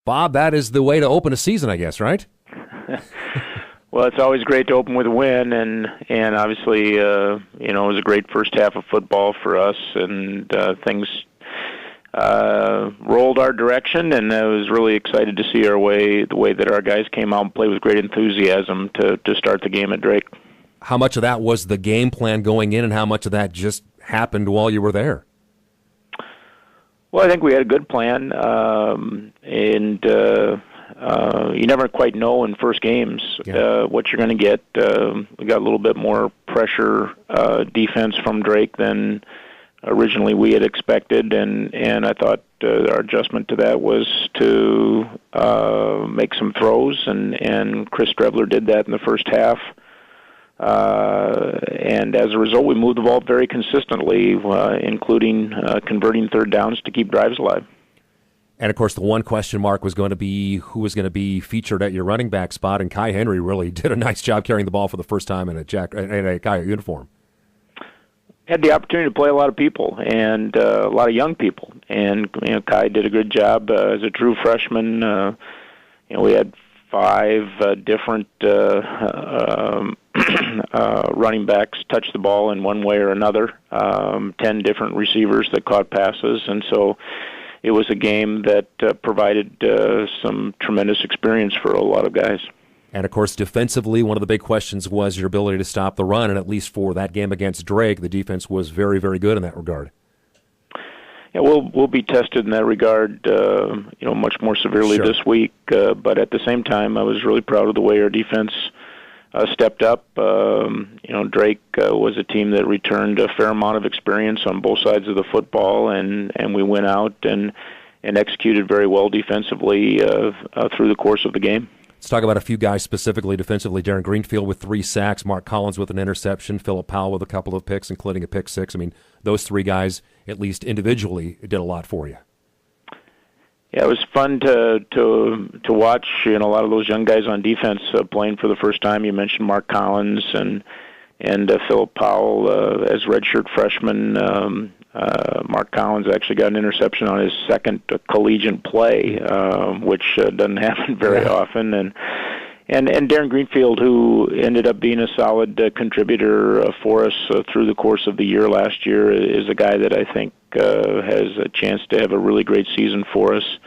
Bob, that is the way to open a season, I guess, right? Well, it's always great to open with a win, and obviously, it was a great first half of football for us, and things rolled our direction, and I was really excited to see the way that our guys came out and played with great enthusiasm to start the game at Drake. How much of that was the game plan going in, and how much of that just happened while you were there? Well, I think we had a good plan, and you never quite know in first games what you're going to get. We got a little bit more pressure defense from Drake than originally we had expected, and I thought our adjustment to that was to make some throws, and Chris Strebler did that in the first half. And as a result, we moved the ball very consistently, including converting third downs to keep drives alive. And, of course, the one question mark was going to be who was going to be featured at your running back spot, and Kai Henry really did a nice job carrying the ball for the first time in a Coyote uniform. Had the opportunity to play a lot of people and a lot of young people, and Kai did a good job as a true freshman. We had 5 different running backs touch the ball in one way or another, 10 different receivers that caught passes, and so it was a game that provided some tremendous experience for a lot of guys. And, of course, defensively, one of the big questions was your ability to stop the run, and at least for that game against Drake, the defense was very, very good in that regard. Yeah, we'll be tested in that regard, much more severely this week. But at the same time, I was really proud of the way our defense stepped up. Drake was a team that returned a fair amount of experience on both sides of the football, and we went out and executed very well defensively through the course of the game. Let's talk about a few guys specifically defensively. Darren Greenfield with 3 sacks, Mark Collins with an interception, Phillip Powell with a couple of picks, including a pick 6. I mean, those 3 guys, at least individually, did a lot for you. Yeah, it was fun to watch. A lot of those young guys on defense playing for the first time. You mentioned Mark Collins and Phillip Powell as redshirt freshmen. Mark Collins actually got an interception on his second collegiate play, which doesn't happen very often. And Darren Greenfield, who ended up being a solid contributor for us through the course of the year last year, is a guy that I think has a chance to have a really great season for us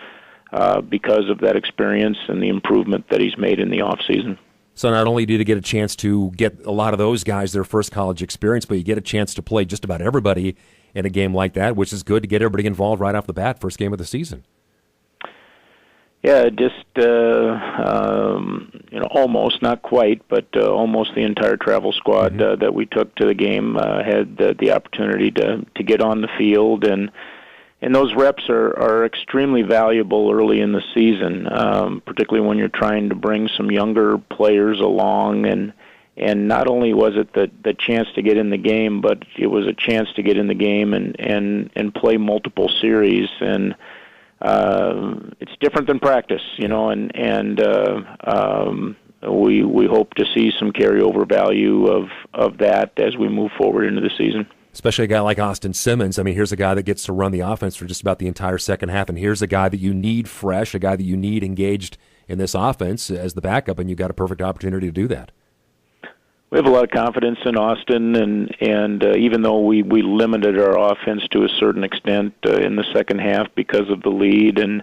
because of that experience and the improvement that he's made in the offseason. So not only did you get a chance to get a lot of those guys their first college experience, but you get a chance to play just about everybody in a game like that, which is good to get everybody involved right off the bat, first game of the season. Yeah, just almost, not quite, but almost the entire travel squad that we took to the game had the opportunity to get on the field, and those reps are extremely valuable early in the season, particularly when you're trying to bring some younger players along, and not only was it the chance to get in the game, but it was a chance to get in the game and play multiple series, and it's different than practice, and we hope to see some carryover value of that as we move forward into the season. Especially a guy like Austin Simmons. I mean, here's a guy that gets to run the offense for just about the entire second half, and here's a guy that you need fresh, a guy that you need engaged in this offense as the backup, and you've got a perfect opportunity to do that. We have a lot of confidence in Austin, and even though we limited our offense to a certain extent in the second half because of the lead, and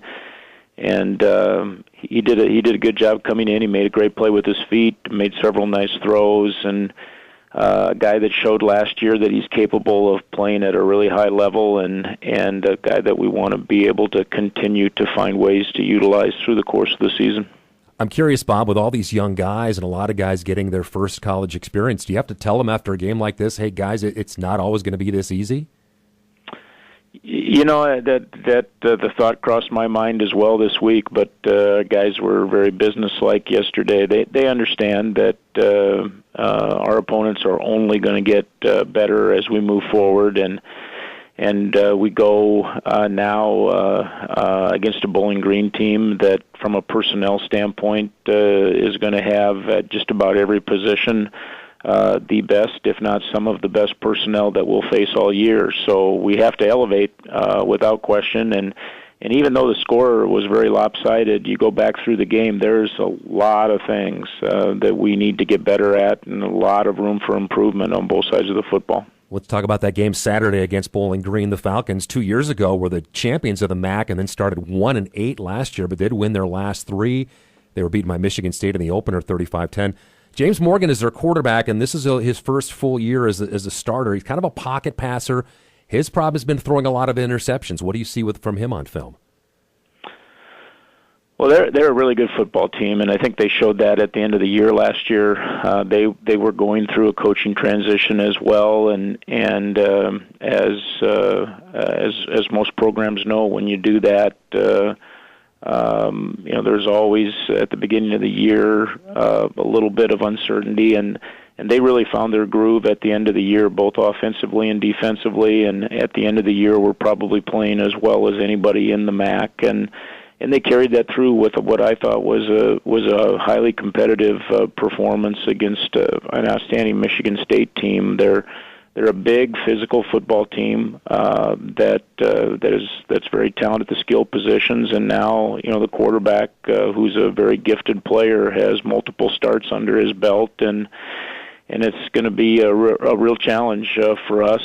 he did a good job coming in. He made a great play with his feet, made several nice throws, and a guy that showed last year that he's capable of playing at a really high level, and a guy that we want to be able to continue to find ways to utilize through the course of the season. I'm curious, Bob, with all these young guys and a lot of guys getting their first college experience, do you have to tell them after a game like this, hey, guys, it's not always going to be this easy? That the thought crossed my mind as well this week, but guys were very businesslike yesterday. They understand that our opponents are only going to get better as we move forward, and we go now against a Bowling Green team that, from a personnel standpoint, is going to have at just about every position the best, if not some of the best personnel that we'll face all year. So we have to elevate without question, And even though the score was very lopsided, you go back through the game, there's a lot of things that we need to get better at, and a lot of room for improvement on both sides of the football. Let's talk about that game Saturday against Bowling Green. The Falcons 2 years ago were the champions of the MAC and then started 1-8 last year, but did win their last 3. They were beaten by Michigan State in the opener 35-10. James Morgan is their quarterback, and this is his first full year as a starter. He's kind of a pocket passer. His problem has been throwing a lot of interceptions. What do you see from him on film? Well, they're a really good football team, and I think they showed that at the end of the year last year. They were going through a coaching transition as well, and as most programs know, when you do that, there's always at the beginning of the year a little bit of uncertainty, and they really found their groove at the end of the year, both offensively and defensively. And at the end of the year, we're probably playing as well as anybody in the MAC, and they carried that through with what I thought was a highly competitive performance against an outstanding Michigan State team. They're a big physical football team that's very talented at the skill positions, and now the quarterback, who's a very gifted player, has multiple starts under his belt, and it's going to be a real challenge for us,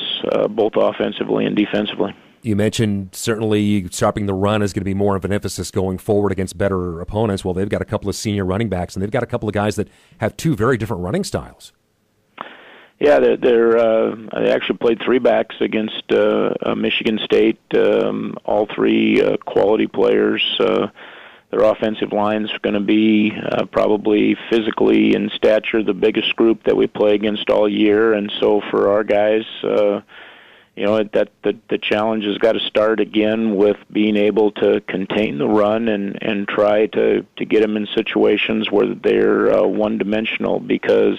both offensively and defensively. You mentioned certainly stopping the run is going to be more of an emphasis going forward against better opponents. Well, they've got a couple of senior running backs, and they've got a couple of guys that have 2 very different running styles. Yeah, they actually played 3 backs against Michigan State. All 3 quality players. Their offensive line is going to be probably physically in stature the biggest group that we play against all year, and so for our guys, the challenge has got to start again with being able to contain the run and try to get them in situations where they're one-dimensional, because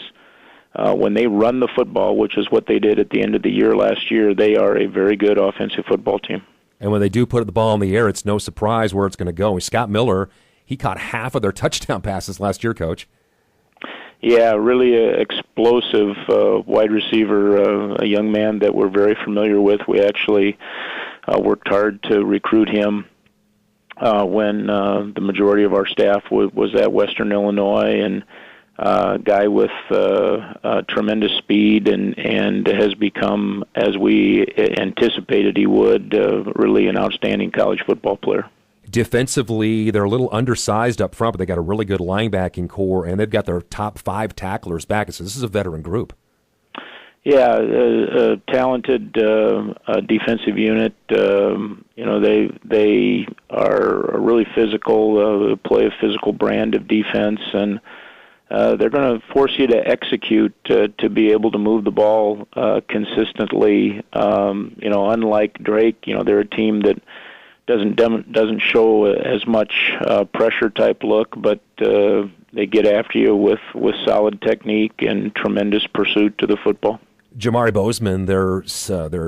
when they run the football, which is what they did at the end of the year last year, they are a very good offensive football team. And when they do put the ball in the air, it's no surprise where it's going to go. Scott Miller, he caught half of their touchdown passes last year, Coach. Yeah, really explosive wide receiver, a young man that we're very familiar with. We actually worked hard to recruit him when the majority of our staff was at Western Illinois, and a guy with tremendous speed and has become, as we anticipated he would, really an outstanding college football player. Defensively, they're a little undersized up front, but they got a really good linebacking core, and they've got their top 5 tacklers back. So this is a veteran group. Yeah, a talented defensive unit. They are really physical, play a physical brand of defense, and they're going to force you to execute to be able to move the ball consistently. Unlike Drake, they're a team that doesn't show as much pressure type look, but they get after you with solid technique and tremendous pursuit to the football. Jamari Bozeman, their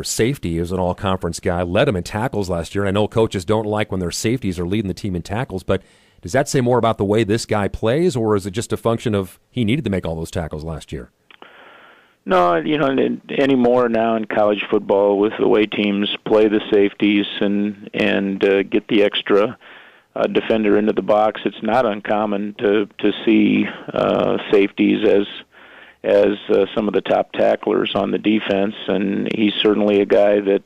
safety, is an all-conference guy, led them in tackles last year. And I know coaches don't like when their safeties are leading the team in tackles, but does that say more about the way this guy plays, or is it just a function of he needed to make all those tackles last year? No, anymore now in college football, with the way teams play the safeties and get the extra defender into the box, it's not uncommon to see safeties as some of the top tacklers on the defense, and he's certainly a guy that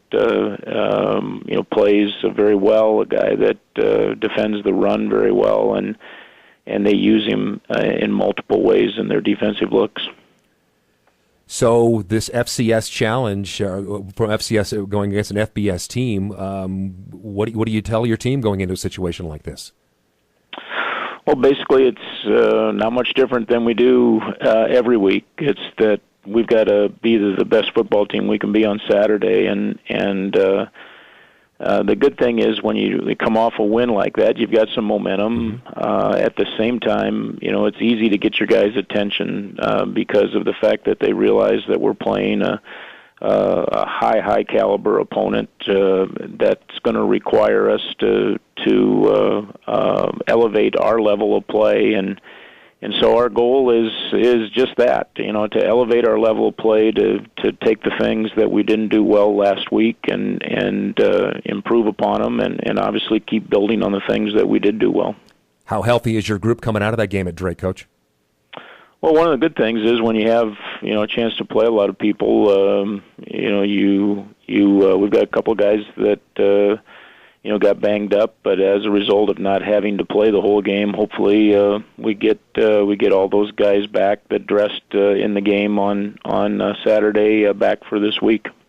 plays very well, a guy that defends the run very well, and they use him in multiple ways in their defensive looks. So this FCS challenge from FCS going against an FBS team, what do you tell your team going into a situation like this? Well, basically, it's not much different than we do every week. It's that we've got to be the best football team we can be on Saturday, and the good thing is when you come off a win like that, you've got some momentum. At the same time, it's easy to get your guys' attention because of the fact that they realize that we're playing a high caliber opponent that's going to require us to elevate our level of play and And so our goal is just that, to elevate our level of play, to take the things that we didn't do well last week and improve upon them, and obviously keep building on the things that we did do well. How healthy is your group coming out of that game at Drake, Coach? Well, one of the good things is when you have a chance to play a lot of people. We've got a couple of guys that got banged up, but as a result of not having to play the whole game, hopefully we get all those guys back that dressed in the game on Saturday back for this week.